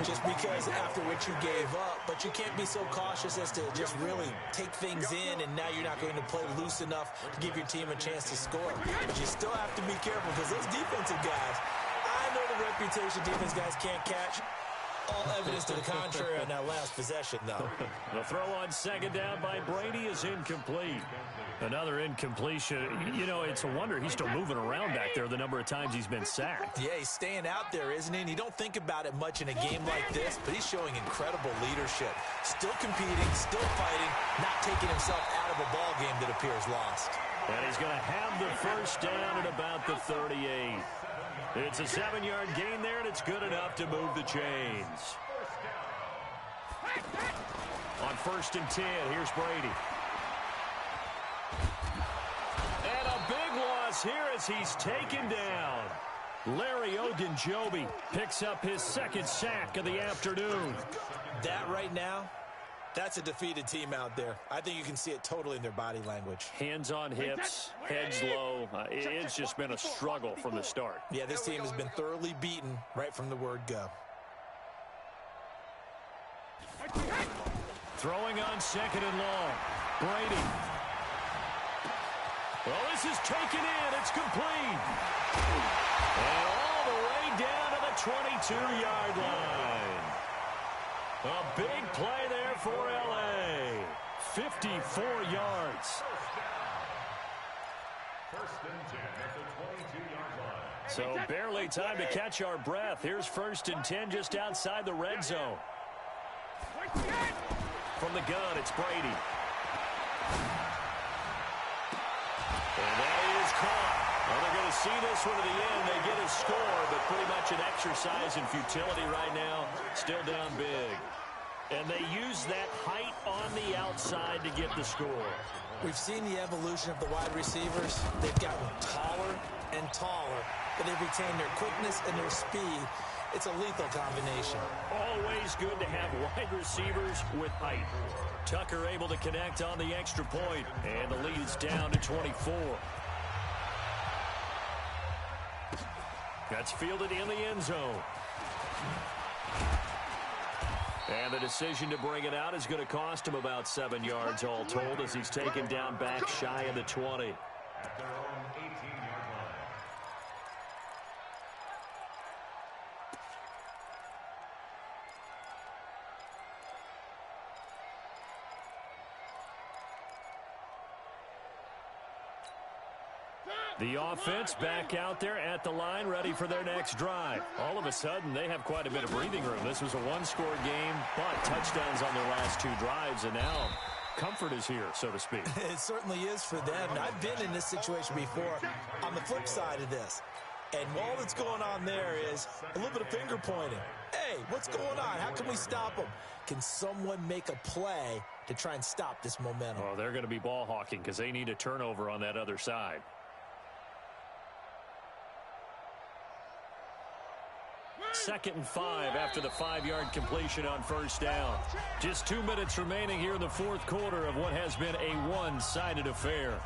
[SPEAKER 2] just because after what you gave up, but you can't be so cautious as to just really take things in, and now you're not going to play loose enough to give your team a chance to score. But you still have to be careful, because those defensive guys, I know the reputation defense guys can't catch. All evidence to the contrary on that last possession, though.
[SPEAKER 1] The throw on second down by Brady is incomplete. Another incompletion. You know, it's a wonder he's still moving around back there the number of times he's been sacked.
[SPEAKER 2] Yeah, he's staying out there, isn't he? And you don't think about it much in a game like this, but he's showing incredible leadership. Still competing, still fighting, not taking himself out of a ball game that appears lost.
[SPEAKER 1] And he's going to have the first down at about the 38. It's a 7-yard gain there, and it's good enough to move the chains. On 1st and 10, here's Brady. And a big loss here as he's taken down. Larry Ogunjobi picks up his second sack of the afternoon.
[SPEAKER 2] That right now, that's a defeated team out there. I think you can see it totally in their body language.
[SPEAKER 1] Hands on hips, heads low. It's just been a struggle from the start.
[SPEAKER 2] Yeah, this team has been thoroughly beaten right from the word go.
[SPEAKER 1] Throwing on 2nd and long. Brady. Well, this is taken in. It's complete. And all the way down to the 22-yard line. A big play there for L.A. 54 yards.
[SPEAKER 4] First and 10 at the 22-yard line.
[SPEAKER 1] So barely time to catch our breath. Here's 1st and 10 just outside the red zone. From the gun, it's Brady. And that is caught. Well, they're going to see this one to the end. They get a score, but pretty much an exercise in futility right now. Still down big. And they use that height on the outside to get the score.
[SPEAKER 2] We've seen the evolution of the wide receivers. They've gotten taller and taller, but they've retained their quickness and their speed. It's a lethal combination.
[SPEAKER 1] Always good to have wide receivers with height. Tucker able to connect on the extra point, and the lead is down to 24. That's fielded in the end zone. And the decision to bring it out is going to cost him about 7 yards all told as he's taken down back shy of the 20.
[SPEAKER 4] At their own 18-yard line.
[SPEAKER 1] The offense back out there at the line, ready for their next drive. All of a sudden, they have quite a bit of breathing room. This was a one-score game, but touchdowns on their last two drives, and now comfort is here, so to speak.
[SPEAKER 2] It certainly is for them. And I've been in this situation before on the flip side of this. And all that's going on there is a little bit of finger pointing. Hey, what's going on? How can we stop them? Can someone make a play to try and stop this momentum?
[SPEAKER 1] Oh, they're going to be ball hawking because they need a turnover on that other side. Second and 5 after the 5-yard completion on first down. Just 2 minutes remaining here in the fourth quarter of what has been a one-sided affair.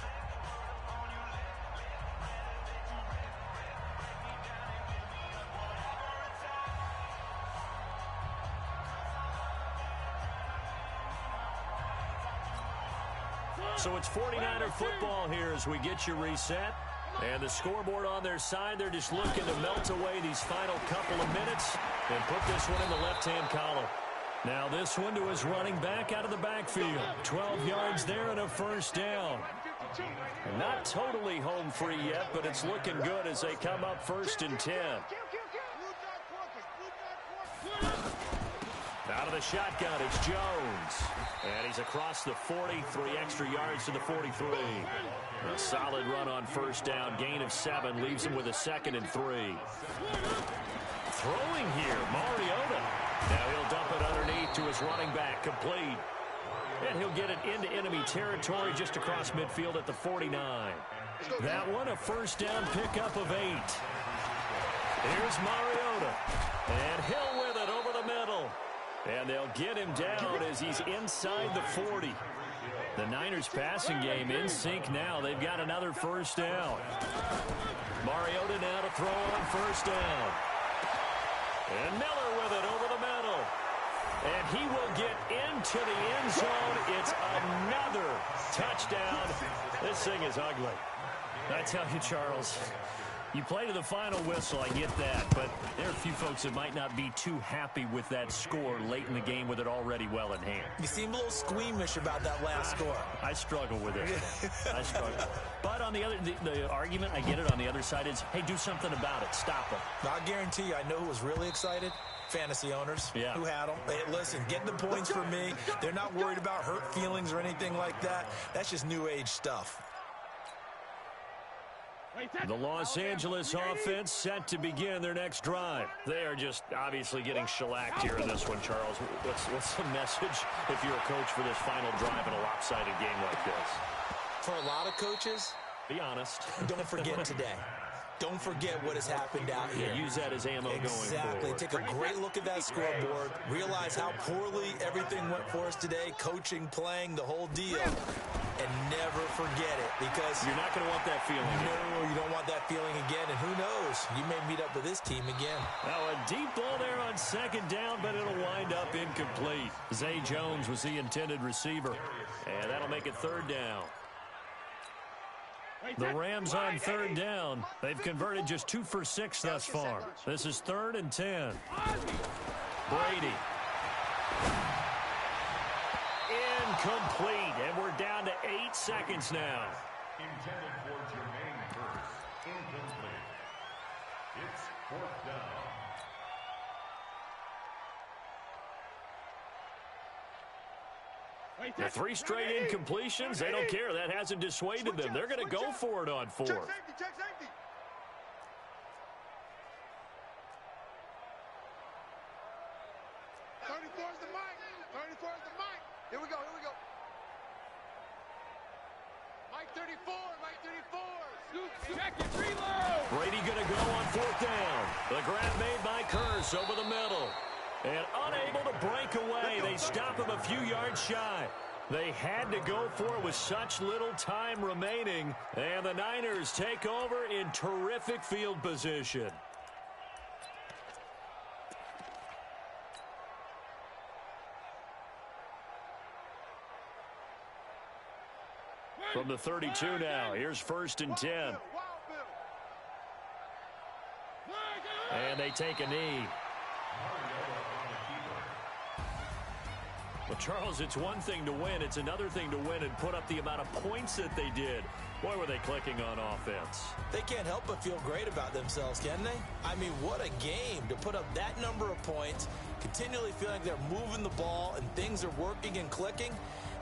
[SPEAKER 1] So it's 49er football here as we get you reset. And the scoreboard on their side, they're just looking to melt away these final couple of minutes and put this one in the left-hand column. Now this one to his running back out of the backfield. 12 yards there and a first down. Not totally home free yet, but it's looking good as they come up 1st and 10. Out of the shotgun, it's Jones. And he's across the 40, 3 extra yards to the 43. A solid run on first down, gain of 7, leaves him with a 2nd and 3. Throwing here, Mariota. Now he'll dump it underneath to his running back, complete. And he'll get it into enemy territory just across midfield at the 49. That one, a first down pickup of 8. Here's Mariota. And Hill with it over the middle. And they'll get him down as he's inside the 40. The Niners passing game in sync now. They've got another first down. Mariota now to throw on first down. And Miller with it over the middle. And he will get into the end zone. It's another touchdown. This thing is ugly. I tell you, Charles, you play to the final whistle, I get that, but there are a few folks that might not be too happy with that score late in the game with it already well in hand.
[SPEAKER 2] You seem a little squeamish about that last score.
[SPEAKER 1] I struggle with it. I struggle. But on the other, the argument, I get it, on the other side is, hey, do something about it. Stop them.
[SPEAKER 2] I guarantee you, I know who was really excited. Fantasy owners who had them. Hey, listen, get the points for me. They're not worried about hurt feelings or anything like that. That's just new age stuff.
[SPEAKER 1] The Los Angeles offense set to begin their next drive. They are just obviously getting shellacked here in this one, Charles. What's the message if you're a coach for this final drive in a lopsided game like this?
[SPEAKER 2] For a lot of coaches,
[SPEAKER 1] be honest.
[SPEAKER 2] Don't forget today. Don't forget what has happened out here.
[SPEAKER 1] Yeah, use that as ammo going forward.
[SPEAKER 2] Exactly. Take a great look at that scoreboard. Realize how poorly everything went for us today. Coaching, playing, the whole deal. And never forget it, because
[SPEAKER 1] you're not going to want that feeling again.
[SPEAKER 2] No, you don't want that feeling again. And who knows? You may meet up with this team again.
[SPEAKER 1] Now a deep ball there on second down, but it'll wind up incomplete. Zay Jones was the intended receiver. And that'll make it third down. The Rams on third down. They've converted just 2 for 6 thus far. This is 3rd and 10. Brady. Incomplete, and we're down to 8 seconds now.
[SPEAKER 4] Intended for Jermaine Kearse. Incomplete. It's 4th down.
[SPEAKER 1] The 3 straight incompletions, they don't care. That hasn't dissuaded them. They're going to go for it on 4th.
[SPEAKER 5] Check safety. 34's the mic. 34's the mic. Here we go. Mike 34. Check it, reload.
[SPEAKER 1] Brady going to go on 4th down. The grab made by Kearse over the middle. And unable to break away. They stop him a few yards shy. They had to go for it with such little time remaining. And the Niners take over in terrific field position. From the 32 now, here's 1st and 10. And they take a knee. Well, Charles, it's one thing to win. It's another thing to win and put up the amount of points that they did. Boy, were they clicking on offense.
[SPEAKER 2] They can't help but feel great about themselves, can they? I mean, what a game to put up that number of points, continually feeling like they're moving the ball and things are working and clicking.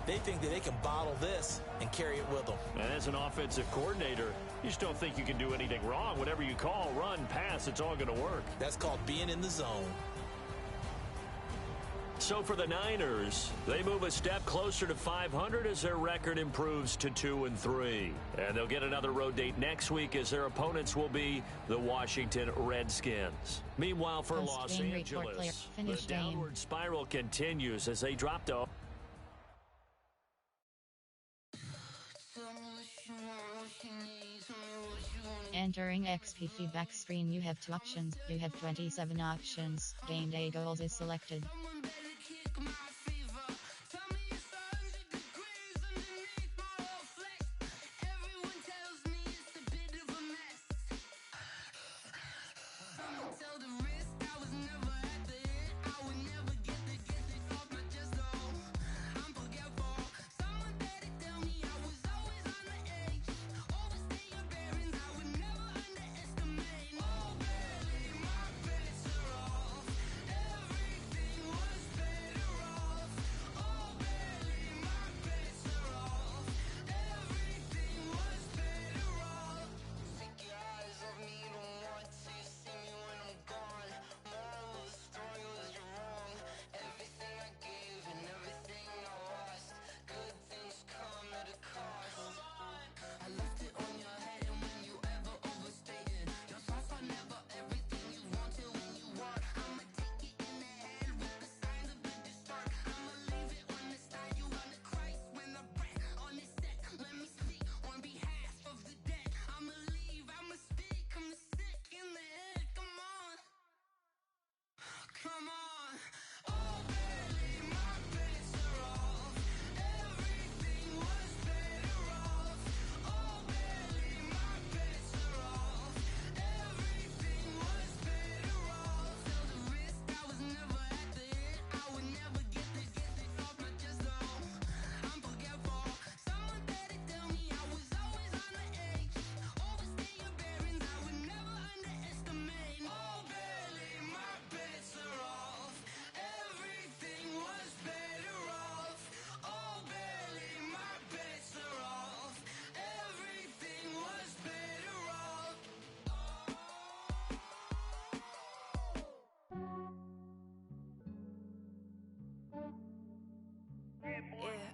[SPEAKER 2] They think that they can bottle this and carry it with them.
[SPEAKER 1] And as an offensive coordinator, you just don't think you can do anything wrong. Whatever you call, run, pass, it's all going to work.
[SPEAKER 2] That's called being in the zone.
[SPEAKER 1] So for the Niners, they move a step closer to 500 as their record improves to 2-3. And they'll get another road date next week as their opponents will be the Washington Redskins. Meanwhile, for Los Angeles, the downward spiral continues as they drop to...
[SPEAKER 3] Entering XP feedback screen, you have 2 options. You have 27 options. Game day goals is selected.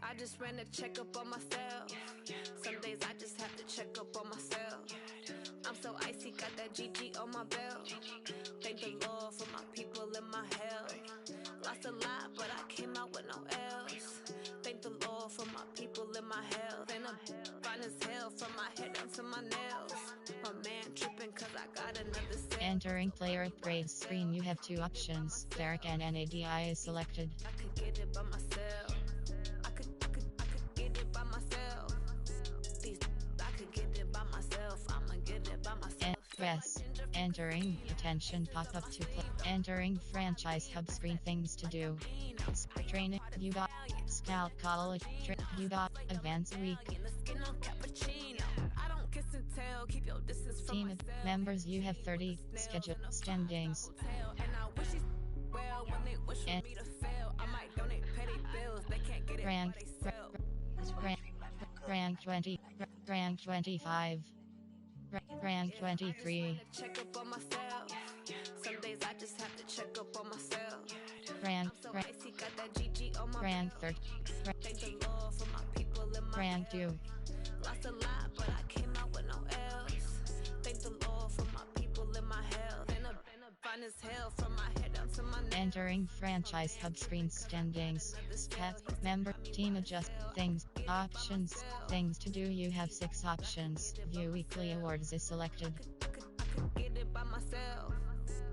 [SPEAKER 6] I just ran a checkup on myself. Some days I just have to check up on myself. I'm so icy, got that GG on my belt. Thank the Lord for my people in my health. Lost a lot, but I came out with no else. Thank the Lord for my people in my health. And I'm fine as hell from my head down to my nails. My man tripping cause I got another set.
[SPEAKER 3] Entering player upgrades screen, you have 2 options. Derek and NADI is selected.
[SPEAKER 6] I could get it by myself. I could get it by myself. I could get it by myself. I'ma get it by myself.
[SPEAKER 3] Press. Entering attention pop-up to play. Entering franchise hub screen, things to do. Training, you got Scout College. You got Advanced Week. Team members, you have 30. Schedule standings. And rank 20, rank 25, rank 23.
[SPEAKER 6] Check up on myself. Some days I just have to check up on myself.
[SPEAKER 3] Rank 30,
[SPEAKER 6] Thank the Lord for my people in my
[SPEAKER 3] rank 2.
[SPEAKER 6] Lost a lot, but I came out with no else. Thank the Lord for my people in my health. And I'm fine as hell from my head down to my neck.
[SPEAKER 3] Entering franchise hub screen standings. Stats, member, team adjust, things, options, things to do. You have 6 options. View weekly awards is selected.
[SPEAKER 6] I could get it by myself.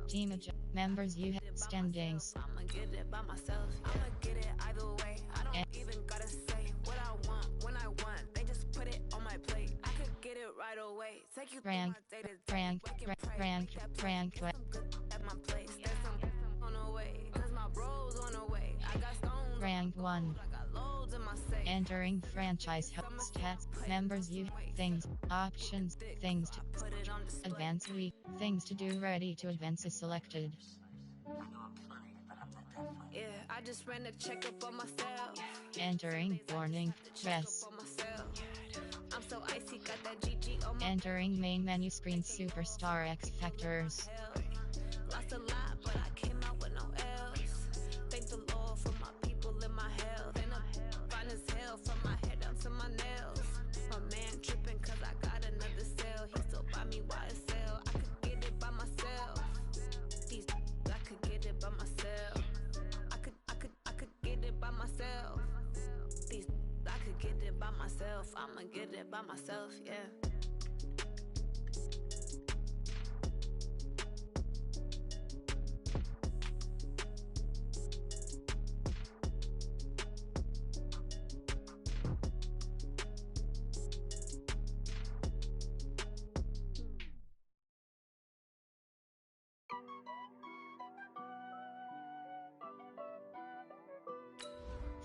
[SPEAKER 3] Team adjust, members, you have standings.
[SPEAKER 6] I'ma get it by myself. I'ma get it either way. I don't even gotta say what I want when I want. They just put it on my plate. I could get it right away. Take you
[SPEAKER 3] Rank,
[SPEAKER 6] through my day-to-day.
[SPEAKER 3] rank, rank, rank,
[SPEAKER 6] I'm good at my place. There's some on the way, cause my bro's on the way. I got stones
[SPEAKER 3] Rank 1. Entering franchise hub stats, members you, things, options, things to advance week, things to do ready to advance is selected.
[SPEAKER 6] Yeah, I just ran a checkup on myself.
[SPEAKER 3] Entering warning, dress.
[SPEAKER 6] I'm so icy, got that GG on my
[SPEAKER 3] Entering main menu screen Superstar X Factors.
[SPEAKER 6] lost a lot, but I came out with no L's. Thank the Lord for my people in my health. And I'm fine as hell from my head down to my nails. My man tripping cause I got another cell. He still buy me YSL. I could get it by myself. These I could get it by myself. I could get it by myself. These I could get it by myself. I'ma get it by myself, yeah.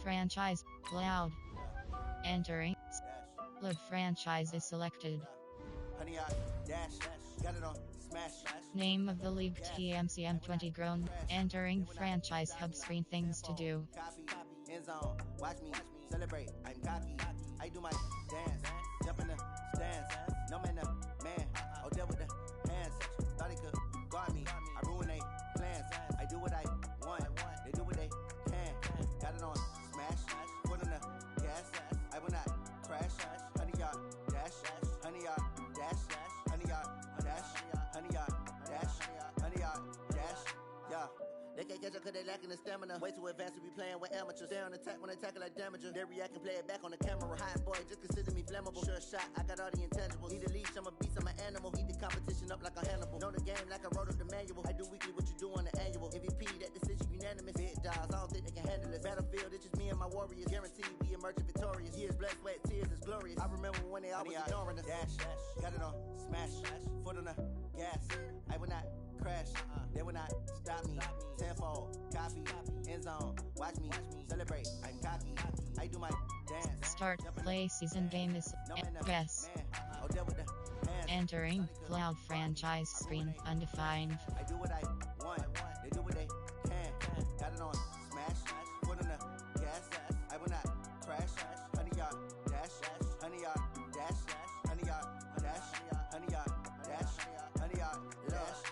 [SPEAKER 3] Franchise, loud. Entering. Load franchise is selected. Name of the league TMCM20 grown. Entering franchise hub screen things to do.
[SPEAKER 7] End zone, watch me celebrate. I'm cocky. I do my dance, jump in the stands. No man, man. Oh, there with the hands. Thought he could guard me. I ruin they plans. I do what I want. They do what they can. Got it on smash. Foot on the gas. I will not crash. Honey yard dash. Honey yard dash. Honey yard dash. Honey yard dash. Honey yard dash. Yeah. They can't catch up cause they lacking the stamina. Way too advanced to be playing with amateurs. Stay on attack when they tackle like damager. They react and play it back on the camera. Hot boy, just consider me flammable. Sure shot, I got all the intangibles. Need a leash, I'm a beast, I'm an animal. Eat the competition up like a Hannibal. Know the game like I wrote up the manual. I do weekly what you do on the annual. MVP, that decision unanimous. Big dogs, I don't think they can handle it. Battlefield, it's just me and my warriors. Guaranteed we emerge victorious. Years, blood, sweat, tears is glorious. I remember when they always ignoring us. Dash, got it on smash. Foot on the gas. I will not crash. They will not stop me. Tenfold, copy, end zone. Watch me celebrate. I'm cocky. I do my dance.
[SPEAKER 3] Start play season game is yes.
[SPEAKER 7] Oh, there with the hands.
[SPEAKER 3] Entering cloud franchise screen undefined.
[SPEAKER 7] I do what I want. They do what they can. Got it on smash. Foot on the gas. I will not crash. Honey yard dash. Honey yard dash. Honey yard dash. Honey yard dash. Honey yard dash.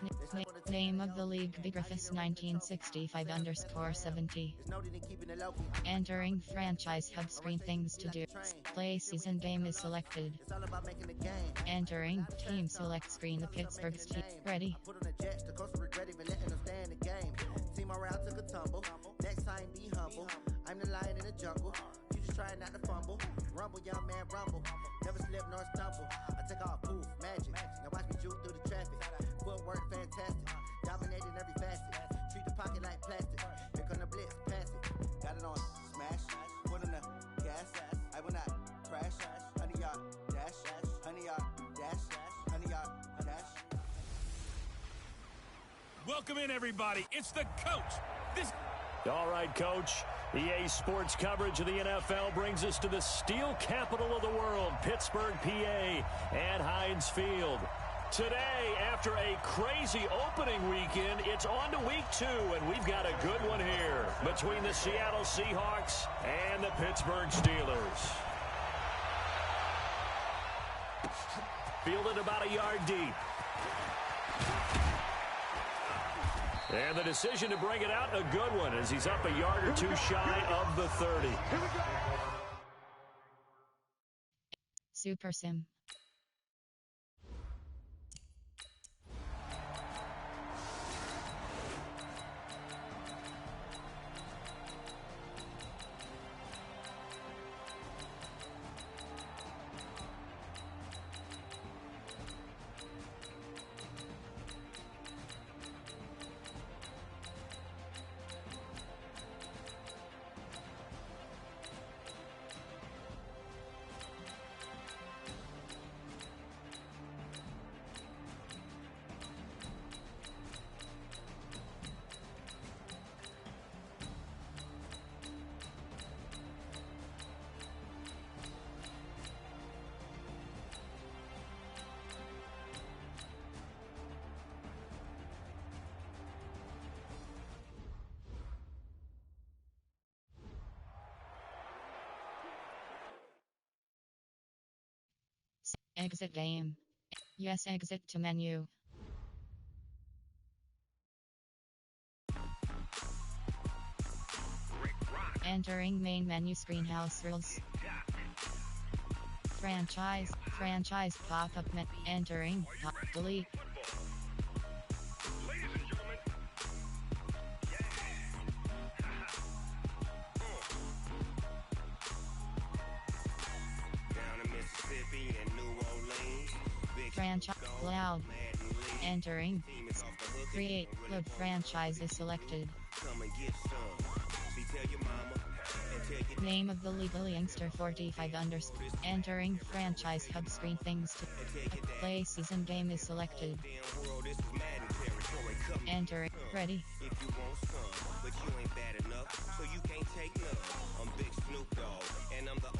[SPEAKER 3] Name of the league BigRufus1965 _70. Entering franchise hub screen things to do. Play season game is selected.
[SPEAKER 7] It's all about making the game.
[SPEAKER 3] Entering team select screen the Pittsburgh's team. Ready.
[SPEAKER 7] Put on the Jets, the coast regret even letting them stay in the game. Team morale took a tumble. Next time be humble. I'm the lion in the jungle. You just try not to fumble. Rumble, young man, rumble. Never slip nor stumble. I take off poof, magic. Now watch me juke through the traffic. Footwork fantastic. Dominating every facet. Treat the pocket like plastic. Here come the blitz, pass it. Got it on smash. Foot on the gas. I will not crash. Honey yard dash. Honey yard dash. Honey yard dash.
[SPEAKER 8] Welcome in, everybody. It's the coach.
[SPEAKER 1] All right, Coach. EA Sports coverage of the NFL brings us to the steel capital of the world, Pittsburgh, PA, and Heinz Field. Today, after a crazy opening weekend, it's on to week 2, and we've got a good one here between the Seattle Seahawks and the Pittsburgh Steelers. Fielded about a yard deep. And the decision to bring it out, a good one, as he's up a yard or two shy of the 30.
[SPEAKER 3] Super Sim. Exit game. Yes, exit to menu. Entering main menu screen. House rules. Franchise pop-up menu. Entering delete. Franchise loud. Entering. Create. Load franchise is selected. Name of the legal youngster 45 underscore. Entering franchise hub screen things to play season game is selected. Entering. Ready.
[SPEAKER 9] If you want some, but you ain't bad enough, so you can't take none. I'm Big Snoop Dogg, and I'm the